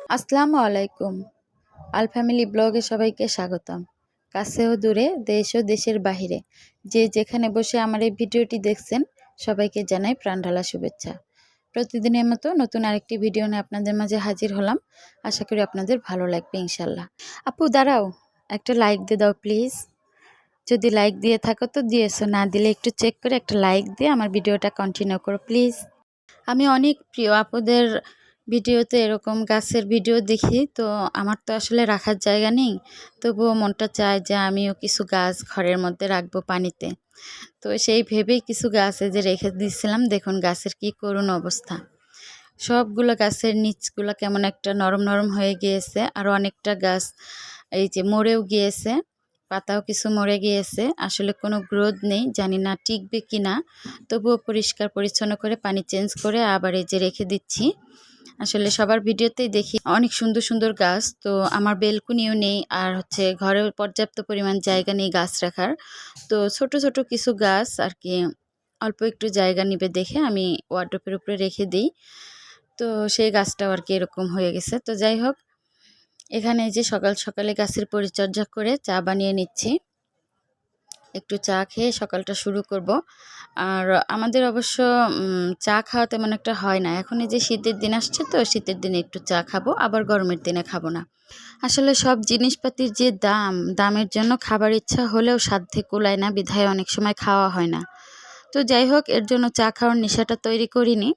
আসসালামু আলাইকুম। আল ফ্যামিলি ব্লগে সবাইকে স্বাগতম। কাছে ও দূরে, দেশ ও দেশের বাহিরে যে যেখানে বসে আমার এই ভিডিওটি দেখছেন সবাইকে জানাই প্রাণঢালা শুভেচ্ছা। প্রতিদিনের মতো নতুন আরেকটি ভিডিও নিয়ে আপনাদের মাঝে হাজির হলাম। আশা করি আপনাদের ভালো লাগবে ইনশাল্লাহ। আপু দাঁড়াও, একটা লাইক দিয়ে দাও প্লিজ। যদি লাইক দিয়ে থাকো তো দিয়েছো, না দিলে একটু চেক করে একটা লাইক দিয়ে আমার ভিডিওটা কন্টিনিউ করো প্লিজ। আমি অনেক প্রিয় আপুদের ভিডিওতে এরকম গাছের ভিডিও দেখি, তো আমার তো আসলে রাখার জায়গা নেই, তবুও মনটা চায় যে আমিও কিছু গাছ ঘরের মধ্যে রাখবো পানিতে। তো সেই ভেবেই কিছু গাছ এই যে রেখে দিয়েছিলাম। দেখুন গাছের কি করুণ অবস্থা, সবগুলো গাছের নিচগুলো কেমন একটা নরম নরম হয়ে গিয়েছে, আর অনেকটা গাছ এই যে মরেও গিয়েছে, পাতাও কিছু মরে গিয়েছে, আসলে কোনো গ্রোথ নেই, জানি না টিকবে কি না। তবুও পরিষ্কার পরিচ্ছন্ন করে পানি চেঞ্জ করে আবার এই যে রেখে দিচ্ছি। আসলে সবার ভিডিওতেই দেখি অনেক সুন্দর সুন্দর গাছ, তো আমার বেলকুনিও নেই, আর হচ্ছে ঘরেও পর্যাপ্ত পরিমাণ জায়গা নেই গাছ রাখার। তো ছোট ছোট কিছু গাছ আর কি অল্প একটু জায়গা নিবে দেখে আমি ওয়ার্ড্রপের উপরে রেখে দিই। তো সেই গাছটাও আর কি এরকম হয়ে গেছে। তো যাই হোক, এখানে যে সকাল সকালে গাছের পরিচর্যা করে চা বানিয়ে নিচ্ছি, একটু চা খেয়ে সকালটা শুরু করব। আর আমাদের অবশ্য চা খাওয়া তেমন একটা হয় না, এখন এই যে শীতের দিন আসছে, তো শীতের দিনে একটু চা খাবো, আবার গরমের দিনে খাবো না। আসলে সব জিনিসপাতির যে দামের জন্য খাবার ইচ্ছা হলেও সাধ্যে কুলায় না, বিধায় অনেক সময় খাওয়া হয় না। তো যাই হোক, এর জন্য চা খাওয়ার নেশাটা তৈরি করিনি,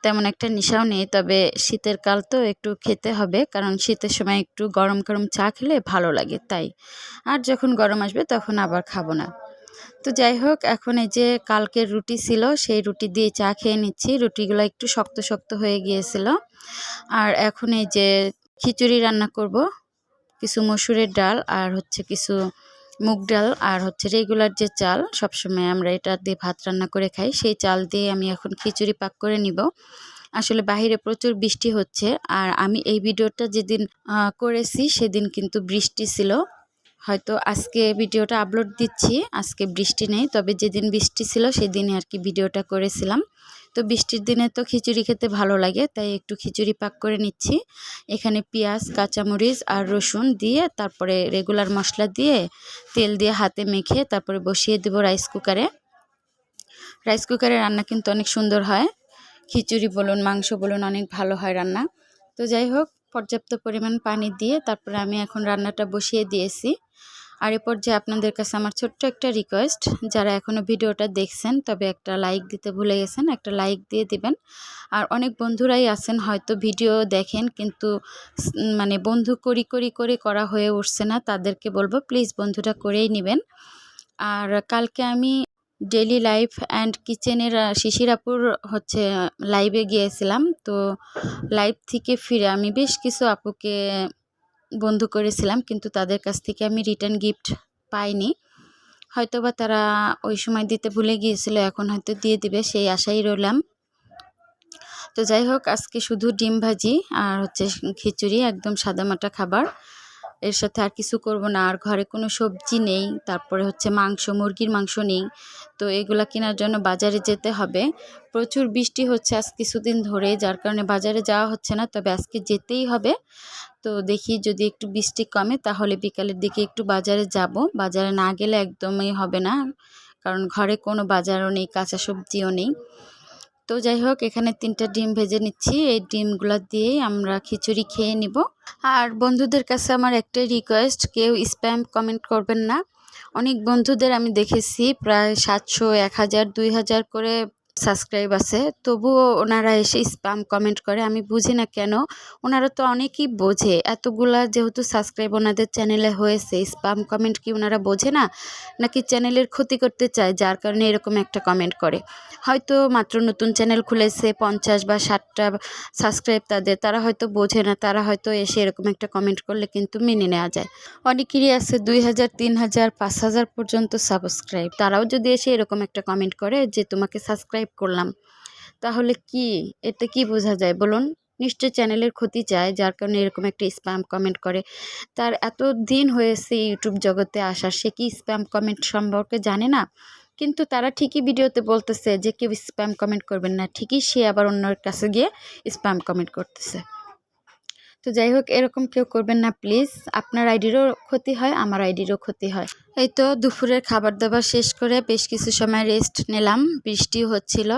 তেমন একটা নেশাও নেই, তবে শীতের কাল তো একটু খেতে হবে, কারণ শীতের সময় একটু গরম গরম চা খেলে ভালো লাগে তাই। আর যখন গরম আসবে তখন আবার খাবো না। তো যাই হোক, এখন এই যে কালকের রুটি ছিল, সেই রুটি দিয়ে চা খেয়ে নিচ্ছি। রুটিগুলো একটু শক্ত শক্ত হয়ে গিয়েছিল। আর এখন এই যে খিচুড়ি রান্না করব, কিছু মসুরের ডাল আর হচ্ছে কিছু মুগ ডাল, আর হচ্ছে রেগুলার যে চাল সবসময় আমরা এটা দিয়ে ভাত রান্না করে খাই, সেই চাল দিয়ে আমি এখন খিচুড়ি পাক করে নিব। আসলে বাহিরে প্রচুর বৃষ্টি হচ্ছে, আর আমি এই ভিডিওটা যেদিন করেছি সেদিন কিন্তু বৃষ্টি ছিল। হয়তো আজকে ভিডিওটা আপলোড দিচ্ছি, আজকে বৃষ্টি নেই, তবে যেদিন বৃষ্টি ছিল সেদিনই আর কি ভিডিওটা করেছিলাম। তো বৃষ্টির দিনে তো খিচুড়ি খেতে ভালো লাগে, তাই একটু খিচুড়ি পাক করে নিচ্ছি। এখানে পেঁয়াজ, কাঁচামরিচ আর রসুন দিয়ে, তারপরে রেগুলার মশলা দিয়ে, তেল দিয়ে হাতে মেখে তারপরে বসিয়ে দেব রাইস কুকারে। রাইস কুকারে রান্না কিন্তু অনেক সুন্দর হয়, খিচুড়ি বলুন মাংস বলুন অনেক ভালো হয় রান্না। তো যাই হোক, পর্যাপ্ত পরিমাণ পানি দিয়ে তারপরে আমি এখন রান্নাটা বসিয়ে দিয়েছি। আর এরপর যে আপনাদের কাছে আমার ছোট্ট একটা রিকোয়েস্ট, যারা এখনও ভিডিওটা দেখছেন তবে একটা লাইক দিতে ভুলে গেছেন, একটা লাইক দিয়ে দিবেন। আর অনেক বন্ধুরাই আছেন হয়তো ভিডিও দেখেন কিন্তু মানে বন্ধু করি করা হয়ে উঠছে না, তাদেরকে বলবো প্লিজ বন্ধুটা করেই নেবেন। আর কালকে আমি ডেইলি লাইফ অ্যান্ড কিচেনের শিশির আপুর হচ্ছে লাইভে গিয়েছিলাম। তো লাইভ থেকে ফিরে আমি বেশ কিছু আপুকে বন্ধু করেছিলাম, কিন্তু তাদের কাছ থেকে আমি রিটার্ন গিফট পাইনি, হয়তোবা তারা ওই সময় দিতে ভুলে গিয়েছিল, এখন হয়তো দিয়ে দিবে সেই আশাই রইলাম। তো যাই হোক, আজকে শুধু ডিম ভাজি আর হচ্ছে খিচুড়ি, একদম সাদামাটা খাবার, এর সাথে আর কিছু করব না। আর ঘরে কোনো সবজি নেই, তারপরে হচ্ছে মাংস, মুরগির মাংস নেই, তো এগুলা কেনার জন্য বাজারে যেতে হবে। প্রচুর বৃষ্টি হচ্ছে আজ কিছুদিন ধরে, যার কারণে বাজারে যাওয়া হচ্ছে না, তবে আজকে যেতেই হবে। তো দেখি যদি একটু বৃষ্টি কমে তাহলে বিকালের দিকে একটু বাজারে যাব, বাজারে না গেলে একদমই হবে না, কারণ ঘরে কোনো বাজারও নেই, কাঁচা সবজিও নেই। তো যাই হোক, এখানে 3টা ডিম ভেজে নিচ্ছি, এই ডিমগুলো দিয়েই আমরা খিচুড়ি খেয়ে নিব। আর বন্ধুদের কাছে আমার একটাই রিকোয়েস্ট, কেউ স্প্যাম কমেন্ট করবেন না। অনেক বন্ধুদের আমি দেখেছি প্রায় 700, 1000, 2000 করে সাবস্ক্রাইব আছে, তবুও ওনারা এসে স্প্যাম কমেন্ট করে, আমি বুঝি না কেন। ওনারা তো অনেকেই বোঝে, এতগুলা যেহেতু সাবস্ক্রাইব ওনাদের চ্যানেলে হয়েছে, স্প্যাম কমেন্ট কি ওনারা বোঝে না, নাকি চ্যানেলের ক্ষতি করতে চায় যার কারণে এরকম একটা কমেন্ট করে? হয়তো মাত্র নতুন চ্যানেল খুলেছে, 50 বা 60টা সাবস্ক্রাইব তাদের, তারা হয়তো বোঝে না, তারা হয়তো এসে এরকম একটা কমেন্ট করলে কিন্তু মেনে নেওয়া যায়। অনেকেরই আছে 2000, 3000, 5000 পর্যন্ত সাবস্ক্রাইব, তারাও যদি এসে এরকম একটা কমেন্ট করে যে তোমাকে সাবস্ক্রাইব করলাম, তাহলে কি এতে কি বোঝা যায় বলুন? নিশ্চয় চ্যানেলের ক্ষতি চায়, যার কারণে এরকম একটা স্প্যাম কমেন্ট করে। তার এত দিন হয়েছে ইউটিউব জগতে আসার, সে কি স্প্যাম কমেন্ট সম্পর্কে জানে না? কিন্তু তারা ঠিকই ভিডিওতে বলতেছে যে কেউ স্প্যাম কমেন্ট করবেন না, ঠিকই সে আবার অন্যের কাছে গিয়ে স্প্যাম কমেন্ট করতেছে। তো যাই হোক, এরকম কেউ করবেন না প্লিজ। আপনার আইডিরও ক্ষতি হয়, আমার আইডিরও ক্ষতি হয়। এই তো দুপুরের খাবার দাবার শেষ করে বেশ কিছু সময় রেস্ট নিলাম, বৃষ্টিও হচ্ছিল।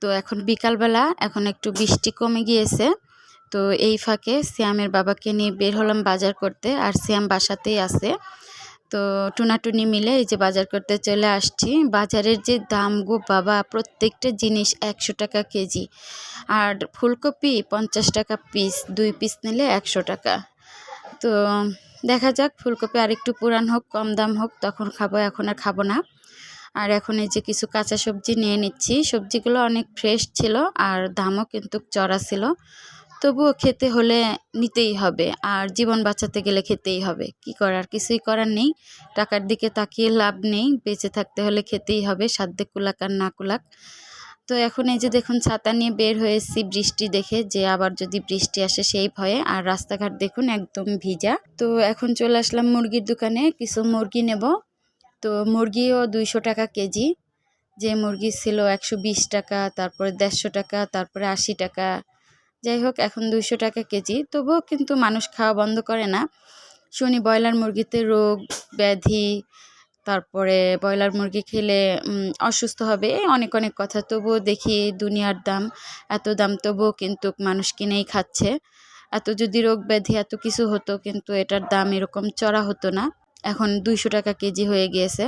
তো এখন বিকালবেলা, এখন একটু বৃষ্টি কমে গিয়েছে। তো এই ফাঁকে সিয়ামের বাবাকে নিয়ে বের হলাম বাজার করতে, আর সিয়াম বাসাতেই আছে। তো টুনাটুনি মিলে এই যে বাজার করতে চলে আসছি। বাজারের যে দাম গো বাবা, প্রত্যেকটা জিনিস 100 টাকা কেজি, আর ফুলকপি 50 টাকা পিস, 2 পিস নিলে 100 টাকা। তো দেখা যাক, ফুলকপি আরেকটু পুরান হোক, কম দাম হোক, তখন খাবো, এখন আর খাবো না। আর এখন এই যে কিছু কাঁচা সবজি নিয়ে নিচ্ছি। সবজিগুলো অনেক ফ্রেশ ছিল আর দামও কিন্তু চড়া ছিল। তবুও খেতে হলে নিতেই হবে, আর জীবন বাঁচাতে গেলে খেতেই হবে। কি করার, কিছুই করার নেই। টাকার দিকে তাকিয়ে লাভ নেই, বেঁচে থাকতে হলে খেতেই হবে, সাধ্যে কুলাক আর না কুলাক। তো এখন এই যে দেখুন, ছাতা নিয়ে বের হয়েছি বৃষ্টি দেখে, যে আবার যদি বৃষ্টি আসে সেই ভয়ে। আর রাস্তাঘাট দেখুন একদম ভিজা। তো এখন চলে আসলাম মুরগির দোকানে, কিছু মুরগি নেব। তো মুরগিও 200 টাকা কেজি। যে মুরগি ছিল 120 টাকা, তারপরে 150 টাকা, তারপরে 80 টাকা। যাই হোক, এখন 200 টাকা কেজি। তবুও কিন্তু মানুষ খাওয়া বন্ধ করে না। শুনি ব্রয়লার মুরগিতে রোগ ব্যাধি, তারপরে ব্রয়লার মুরগি খেলে অসুস্থ হবে, এই অনেক অনেক কথা। তবুও দেখি দুনিয়ার দাম, এত দাম, তবুও কিন্তু মানুষ কিনেই খাচ্ছে। এত যদি রোগ ব্যাধি এত কিছু হতো, কিন্তু এটার দাম এরকম চড়া হতো না। এখন 200 টাকা কেজি হয়ে গিয়েছে।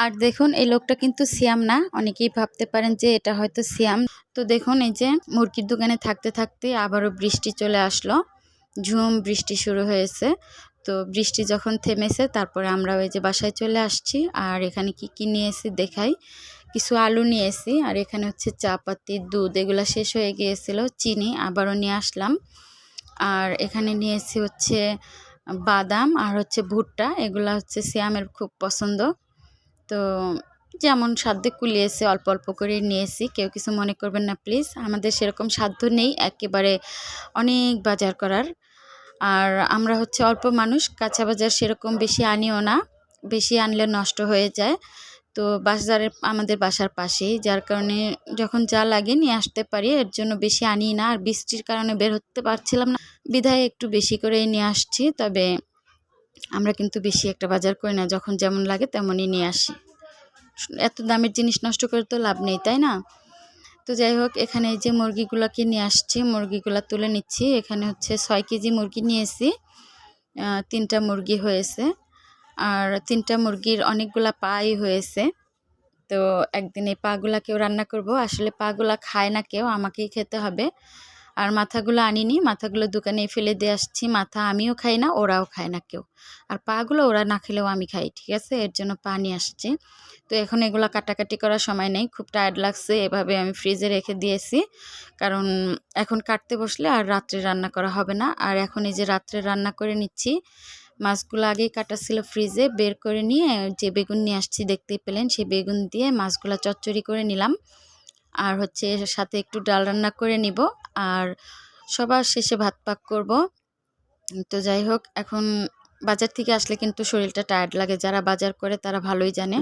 আর দেখুন, এই লোকটা কিন্তু সিয়াম না। অনেকেই ভাবতে পারেন যে এটা হয়তো সিয়াম। তো দেখুন, এই যে মুরগির দোকানে থাকতে থাকতে আবারও বৃষ্টি চলে আসলো, ঝুম বৃষ্টি শুরু হয়েছে। তো বৃষ্টি যখন থেমেছে, তারপরে আমরা ওই যে বাসায় চলে আসছি। আর এখানে কি কি নিয়েছি দেখাই। কিছু আলু নিয়েছি, আর এখানে হচ্ছে চা পাতি, দুধ, এগুলো শেষ হয়ে গিয়েছিল। চিনি আবারও নিয়ে আসলাম। আর এখানে নিয়েছি হচ্ছে বাদাম আর হচ্ছে ভুট্টা, এগুলা হচ্ছে সিয়ামের খুব পছন্দ। তো যেমন সাধ্যে কুলিয়েছে অল্প অল্প করে নিয়েছি, কেউ কিছু মনে করবেন না প্লিজ। আমাদের সেরকম সাধ্য নেই একেবারে অনেক বাজার করার। আর আমরা হচ্ছে অল্প মানুষ, কাঁচা বাজার সেরকম বেশি আনিও না, বেশি আনলে নষ্ট হয়ে যায়। তো বাজারের আমাদের বাসার পাশেই, যার কারণে যখন যা লাগে নিয়ে আসতে পারি, এর জন্য বেশি আনি না। আর বৃষ্টির কারণে বের হতে পারছিলাম না, বিধায় একটু বেশি করে নিয়ে আসছি। তবে আমরা কিন্তু বেশি একটা বাজার করি না, যখন যেমন লাগে তেমনই নিয়ে আসি। এত দামের জিনিস নষ্ট করে তো লাভ নেই, তাই না? তো যাই হোক, এখানে এই যে মুরগিগুলোকে নিয়ে আসছি, মুরগিগুলো তুলে নিচ্ছি। এখানে হচ্ছে 6 কেজি মুরগি নিয়েছি, 3টা মুরগি হয়েছে। আর 3টা মুরগির অনেকগুলা পাই হয়েছে। তো একদিন এই পাগুলাকেও রান্না করব। আসলে পাগুলা খায় না কেউ, আমাকেই খেতে হবে। আর মাথাগুলো আনিনি, মাথাগুলো দোকানে ফেলে দিয়ে আসছি। মাথা আমিও খাই না, ওরাও খায় না কেউ। আর পাগুলো ওরা না খেলেও আমি খাই, ঠিক আছে? এর জন্য পা নিয়ে আসছি। তো এখন এগুলো কাটাকাটি করার সময় নেই, খুব টায়ার্ড লাগছে, এভাবে আমি ফ্রিজে রেখে দিয়েছি। কারণ এখন কাটতে বসলে আর রাত্রে রান্না করা হবে না। আর এখন এই যে রাত্রে রান্না করে নিচ্ছি। মাছগুলো আগেই কাটা ছিল ফ্রিজে, বের করে নিয়ে যে বেগুন নিয়ে আসছি দেখতেই পেলেন, সেই বেগুন দিয়ে মাছগুলো চচ্চড়ি করে নিলাম। আর হচ্ছে এর সাথে একটু ডাল রান্না করে নিব। আর সবার শেষে ভাত পাক করব। তো যাই হোক, এখন বাজার থেকে আসলে কিন্তু শরীরটা টায়ার্ড লাগে, যারা বাজার করে তারা ভালোই জানে।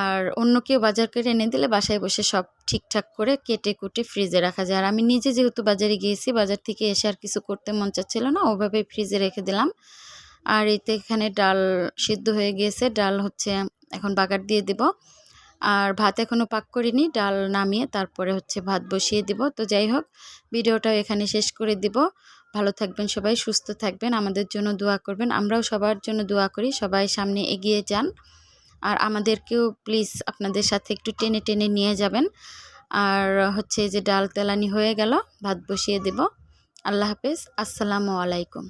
আর অন্য কেউ বাজার করে এনে দিলে বাসায় বসে সব ঠিকঠাক করে কেটে কুটে ফ্রিজে রাখা যায়। আর আমি নিজে যেহেতু বাজারে গিয়েছি, বাজার থেকে এসে আর কিছু করতে মন চাচ্ছিল না, ওভাবে ফ্রিজে রেখে দিলাম। আর এতে এখানে ডাল সিদ্ধ হয়ে গিয়েছে, ডাল হচ্ছে এখন বাগার দিয়ে দিব। আর ভাত এখনও পাক করিনি, ডাল নামিয়ে তারপরে হচ্ছে ভাত বসিয়ে দিব। তো যাই হোক, ভিডিওটাও এখানে শেষ করে দিব। ভালো থাকবেন সবাই, সুস্থ থাকবেন, আমাদের জন্য দোয়া করবেন। আমরাও সবার জন্য দোয়া করি, সবাই সামনে এগিয়ে যান। আর আমাদেরকেও প্লিজ আপনাদের সাথে একটু টেনে টেনে নিয়ে যাবেন। আর হচ্ছে যে ডাল তেলানি হয়ে গেল, ভাত বসিয়ে দেব। আল্লাহ হাফেজ, আসসালামু আলাইকুম।